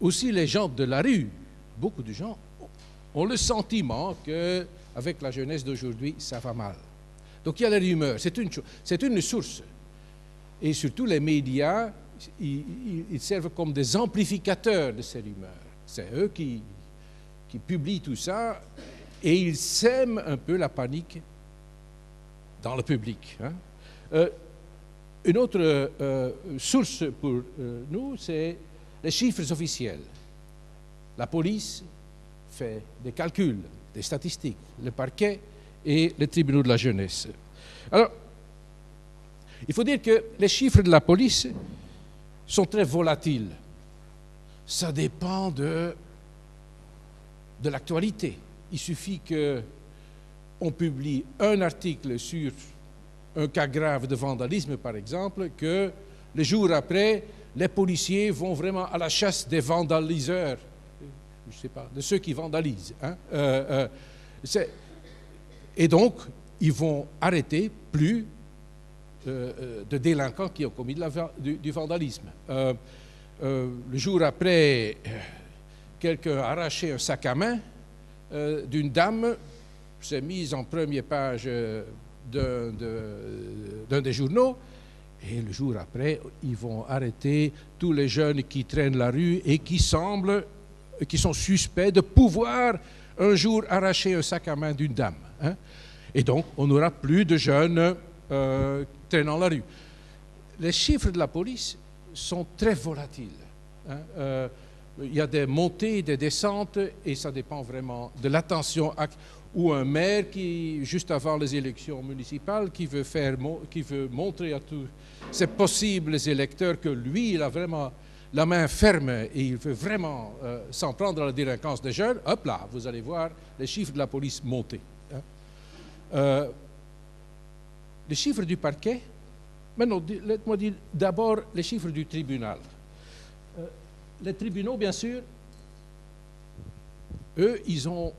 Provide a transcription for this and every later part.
aussi les gens de la rue, beaucoup de gens ont le sentiment qu'avec la jeunesse d'aujourd'hui, ça va mal. Donc il y a les rumeurs, c'est une source. Et surtout les médias, ils servent comme des amplificateurs de ces rumeurs. C'est eux qui publient tout ça et ils sèment un peu la panique dans le public. Une autre source pour nous, c'est les chiffres officiels. La police fait des calculs, des statistiques, le parquet et les tribunaux de la jeunesse. Alors, il faut dire que les chiffres de la police sont très volatiles. Ça dépend de l'actualité. Il suffit qu'on publie un article sur un cas grave de vandalisme, par exemple, que le jour après, les policiers vont vraiment à la chasse des vandaliseurs, je ne sais pas, de ceux qui vandalisent. Et donc, ils vont arrêter plus de délinquants qui ont commis du vandalisme. Le jour après, quelqu'un a arraché un sac à main d'une dame, s'est mise en première page d'un des journaux, et le jour après, ils vont arrêter tous les jeunes qui traînent la rue et qui sont suspects de pouvoir un jour arracher un sac à main d'une dame. Et donc, on n'aura plus de jeunes traînant la rue. Les chiffres de la police sont très volatiles. Il y a des montées, des descentes, et ça dépend vraiment de l'attention. Ou un maire qui, juste avant les élections municipales, qui veut montrer à tous ses possibles électeurs que lui, il a vraiment la main ferme et il veut vraiment s'en prendre à la délinquance des jeunes, hop là, vous allez voir les chiffres de la police monter. Les chiffres du parquet, maintenant, laisse-moi dire d'abord les chiffres du tribunal. Les tribunaux, bien sûr, eux, ils ont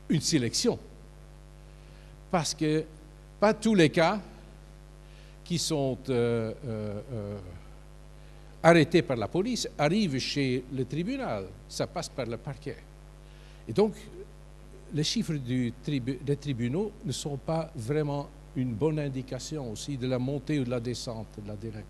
une sélection. Parce que pas tous les cas qui sont arrêtés par la police arrivent chez le tribunal. Ça passe par le parquet. Et donc, les chiffres des tribunaux ne sont pas vraiment une bonne indication aussi de la montée ou de la descente de la délinquance.